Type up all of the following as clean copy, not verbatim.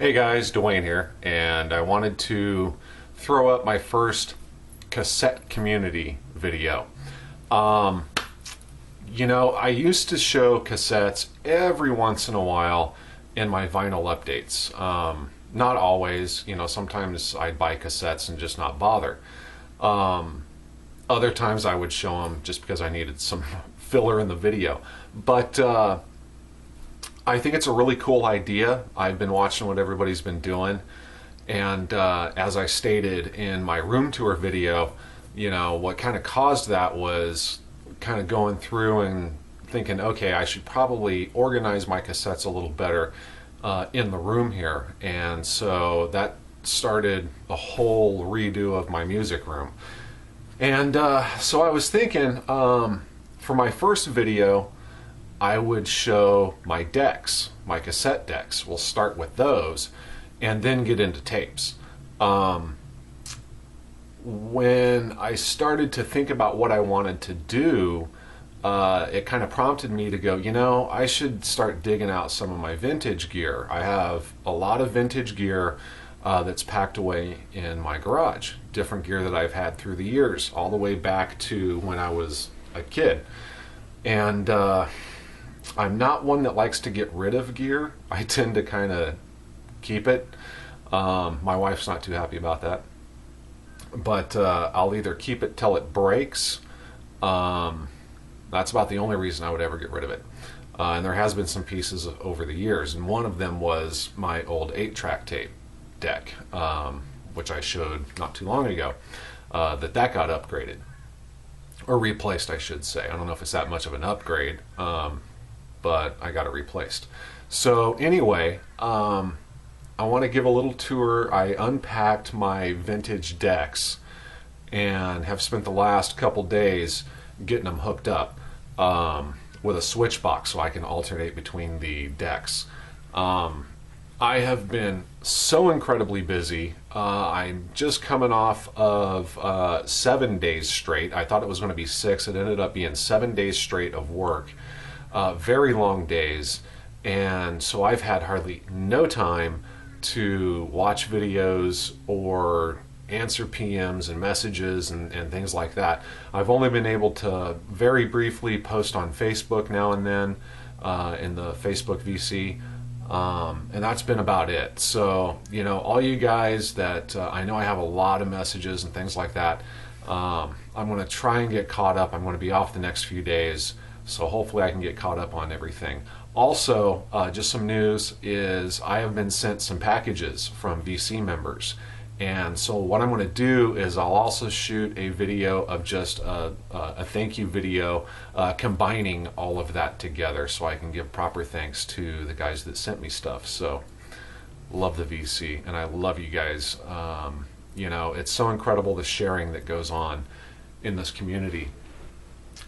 Hey guys, Dwayne here, and I wanted to throw up my first cassette community video. Um, I used to show cassettes every once in a while in my vinyl updates. Not always, sometimes I'd buy cassettes and just not bother. Other times I would show them just because I needed some filler in the video. But I think it's a really cool idea. I've been watching what everybody's been doing, and as I stated in my room tour video, what kind of caused that was kind of going through and thinking, okay, I should probably organize my cassettes a little better in the room here. And so that started a whole redo of my music room. And so I was thinking, for my first video, I would show my decks, my cassette decks. We'll start with those and then get into tapes. When I started to think about what I wanted to do, it kind of prompted me to go, I should start digging out some of my vintage gear. I have a lot of vintage gear that's packed away in my garage. Different gear that I've had through the years, all the way back to when I was a kid. And I'm not one that likes to get rid of gear. I tend to kind of keep it. My wife's not too happy about that. But I'll either keep it till it breaks. That's about the only reason I would ever get rid of it. And there has been some pieces over the years, and one of them was my old 8-track tape deck, which I showed not too long ago, that got upgraded. Or replaced, I should say. I don't know if it's that much of an upgrade, but I got it replaced. So anyway, I want to give a little tour. I unpacked my vintage decks and have spent the last couple days getting them hooked up with a switch box so I can alternate between the decks. I have been so incredibly busy. I'm just coming off of 7 days straight. I thought it was going to be 6. It ended up being 7 days straight of work. Very long days. And so I've had hardly no time to watch videos or answer PMs and messages and things like that. I've only been able to very briefly post on Facebook now and then in the Facebook VC. And that's been about it. So, all you guys that I know I have a lot of messages and things like that. I'm going to try and get caught up. I'm going to be off the next few days, so hopefully I can get caught up on everything. Also, just some news is I have been sent some packages from VC members. And so what I'm going to do is I'll also shoot a video of just a thank you video combining all of that together so I can give proper thanks to the guys that sent me stuff. So love the VC, and I love you guys. It's so incredible the sharing that goes on in this community.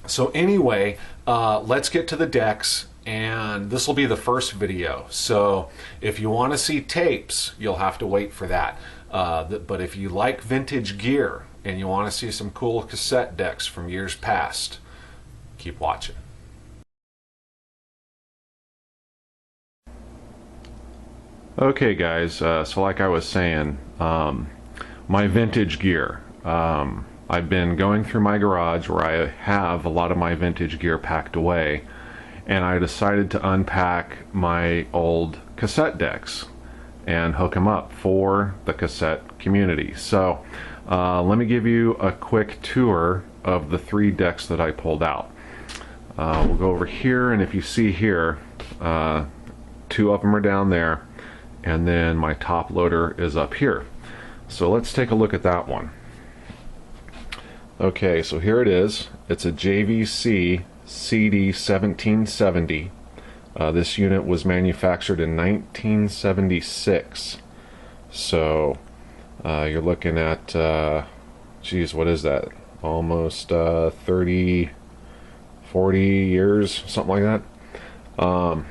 So anyway, let's get to the decks. And this will be the first video. So if you want to see tapes, you'll have to wait for that. But if you like vintage gear and you want to see some cool cassette decks from years past, keep watching. Okay guys, so like I was saying, my vintage gear. I've been going through my garage where I have a lot of my vintage gear packed away, and I decided to unpack my old cassette decks and hook them up for the cassette community. So let me give you a quick tour of the 3 decks that I pulled out. We'll go over here, and if you see here, 2 of them are down there, and then my top loader is up here. So let's take a look at that one. Okay, so here it is. It's a JVC CD 1770. This unit was manufactured in 1976. So you're looking at, geez, what is that? Almost 30, 40 years, something like that.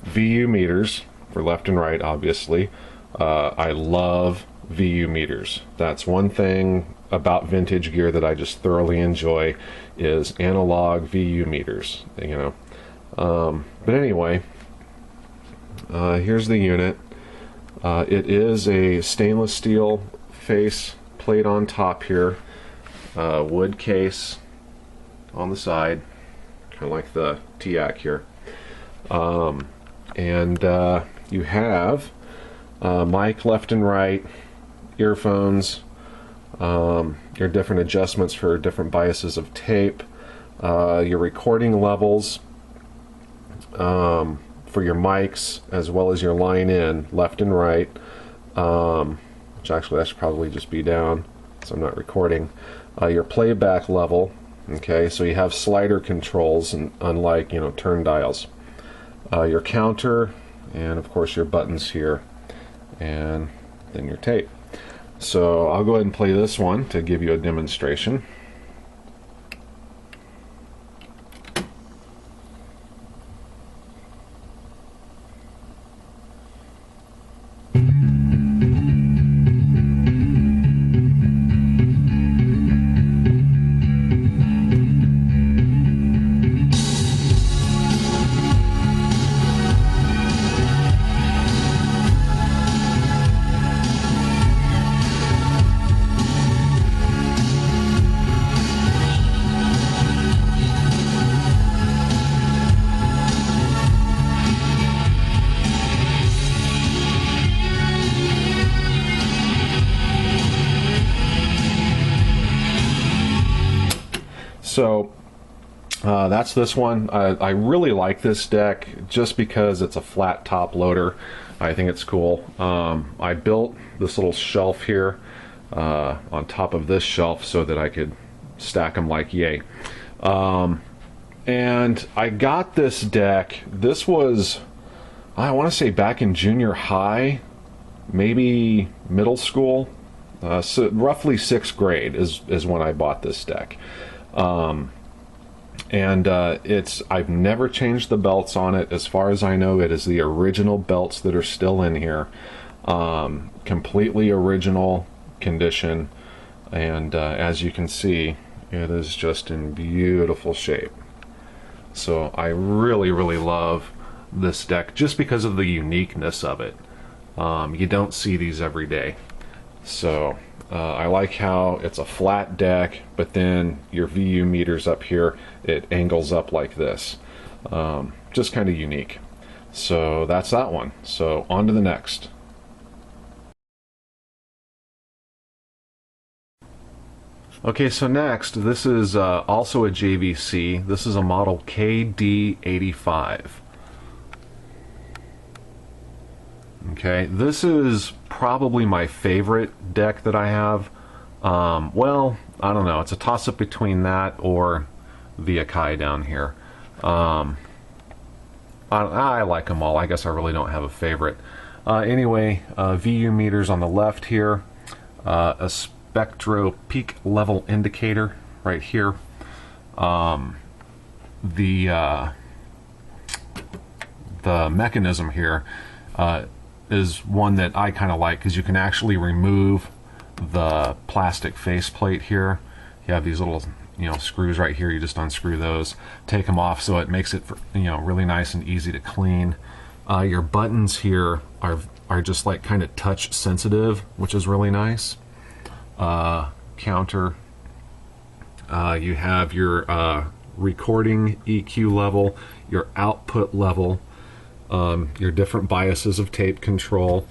VU meters for left and right, obviously. I love VU meters. That's one thing about vintage gear that I just thoroughly enjoy, is analog VU meters, But anyway, here's the unit. It is a stainless steel face plate on top here, wood case on the side, kind of like the TIAC here. And you have mic left and right, earphones, your different adjustments for different biases of tape, your recording levels for your mics, as well as your line in left and right, which actually that should probably just be down so I'm not recording. Your playback level, okay, so you have slider controls, and unlike, you know, turn dials. Your counter, and of course your buttons here, and then your tape. So I'll go ahead and play this one to give you a demonstration. So that's this one. I really like this deck just because it's a flat top loader. I think it's cool. I built this little shelf here on top of this shelf so that I could stack them like yay. And I got this deck. This was, I want to say, back in junior high, maybe middle school. So roughly 6th grade is when I bought this deck. I've never changed the belts on it. As far as I know, it is the original belts that are still in here. Completely original condition, and as you can see, it is just in beautiful shape. So I really love this deck just because of the uniqueness of it. You don't see these every day. So I like how it's a flat deck, but then your VU meters up here, it angles up like this. Just kind of unique. So that's that one. So on to the next. Okay, so next, this is also a JVC. This is a model KD85. Okay, this is probably my favorite deck that I have. Well, I don't know. It's a toss-up between that or the Akai down here. I like them all. I guess I really don't have a favorite. Anyway, VU meters on the left here. A spectro peak level indicator right here. The mechanism here is one that I kind of like, because you can actually remove the plastic faceplate here. You have these little, you know, screws right here. You just unscrew those, take them off, so it makes it, you know, really nice and easy to clean. Your buttons here are just like kind of touch sensitive, which is really nice. Counter. You have your recording EQ level, your output level, your different biases of tape control,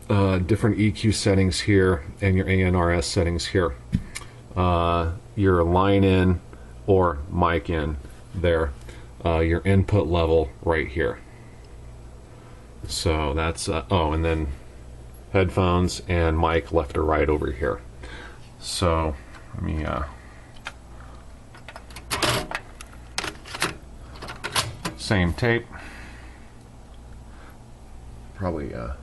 different EQ settings here, and your ANRS settings here. Your line in or mic in there, your input level right here. So that's oh, and then headphones and mic left or right over here. So let me same tape. Probably oh,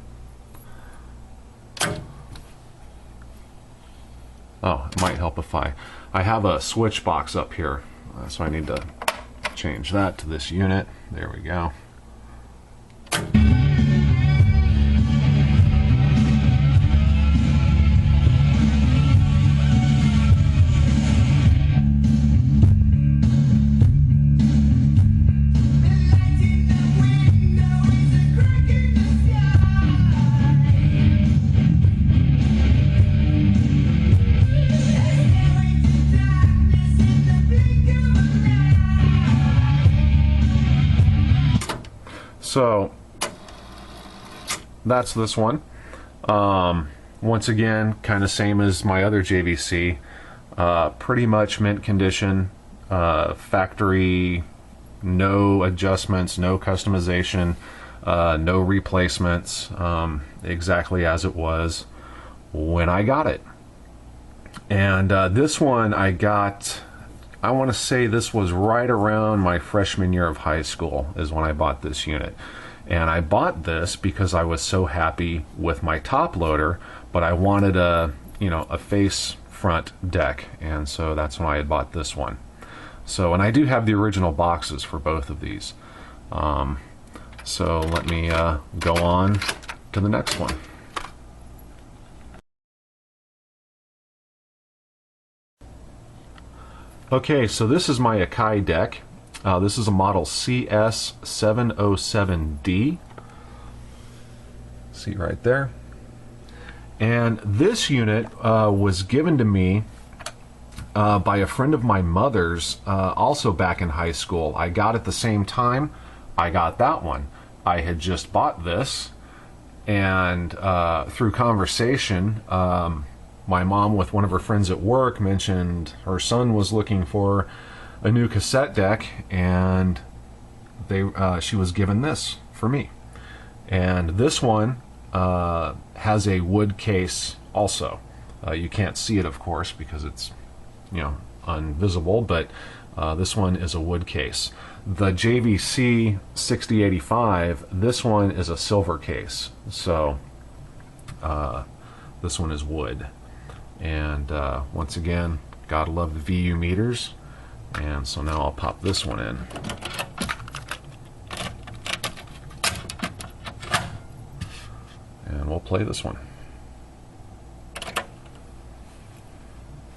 it might help if I have a switch box up here, so I need to change that to this unit. There we go. So that's this one. Once again, kind of same as my other JVC. Pretty much mint condition, factory, no adjustments, no customization, no replacements, exactly as it was when I got it. And this one I got, I want to say this was right around my freshman year of high school is when I bought this unit. And I bought this because I was so happy with my top loader, but I wanted a, you know, a face front deck, and so that's when I had bought this one. So, and I do have the original boxes for both of these. So let me go on to the next one. Okay, so this is my Akai deck. This is a model CS707D. See right there. And this unit was given to me by a friend of my mother's, also back in high school. I got at the same time I got that one. I had just bought this, and through conversation, my mom with one of her friends at work mentioned her son was looking for a new cassette deck, and she was given this for me. And this one has a wood case also. You can't see it, of course, because it's, you know, invisible, but this one is a wood case. The JVC 6085, this one is a silver case, so this one is wood. And once again, gotta love the VU meters. And so now I'll pop this one in. And we'll play this one.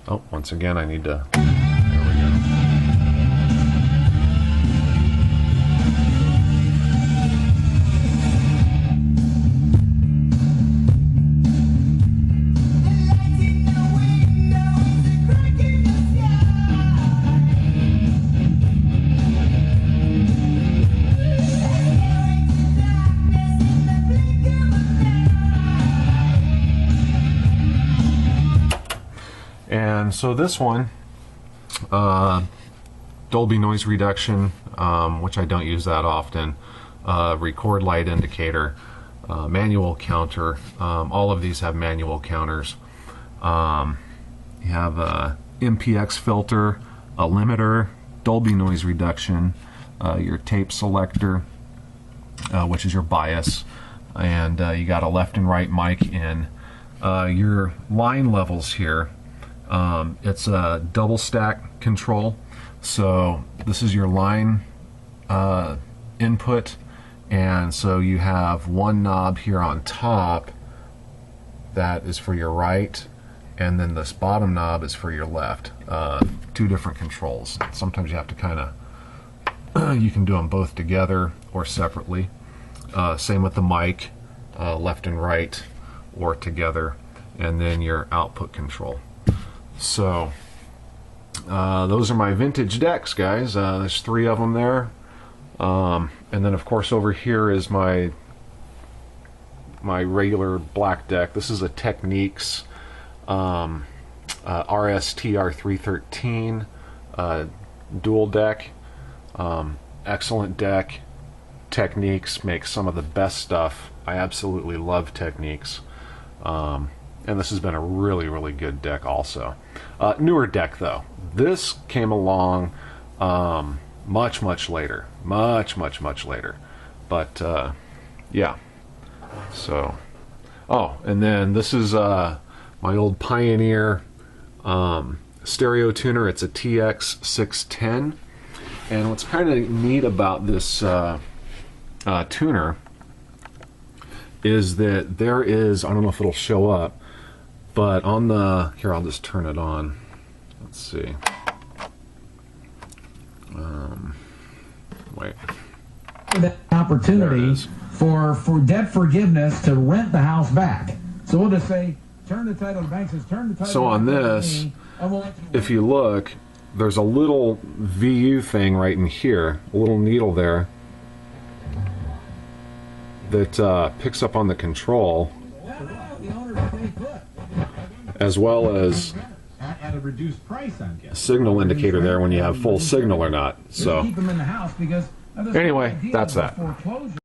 Oh, once again, I need to... There we go. And so this one, Dolby noise reduction, which I don't use that often, record light indicator, manual counter. All of these have manual counters. You have a MPX filter, a limiter, Dolby noise reduction, your tape selector, which is your bias, and you got a left and right mic in. Your line levels here. It's a double stack control, so this is your line input, and so you have one knob here on top that is for your right, and then this bottom knob is for your left. Two different controls. Sometimes you have to kind of you can do them both together or separately. Same with the mic, left and right or together, and then your output control. So those are my vintage decks, guys. There's 3 of them there, and then of course over here is my regular black deck. This is a Techniques RSTR313 dual deck. Excellent deck. Techniques makes some of the best stuff. I absolutely love Techniques. And this has been a really good deck also. Newer deck though. This came along much later. Much later. But yeah. So, oh, and then this is my old Pioneer stereo tuner. It's a TX610. And what's kind of neat about this tuner is that there is, I don't know if it'll show up, but on the, here, I'll just turn it on. Let's see. Wait. The opportunity for debt forgiveness to rent the house back. So we'll just say, turn the title, the bank says, turn the title. So on this, if you look, there's a little VU thing right in here, a little needle there. that picks up on the control, as well as at a reduced price, I'm guessing. a signal indicator there when you have full signal or not. So keep them in the house because anyway, that's that. Foreclosure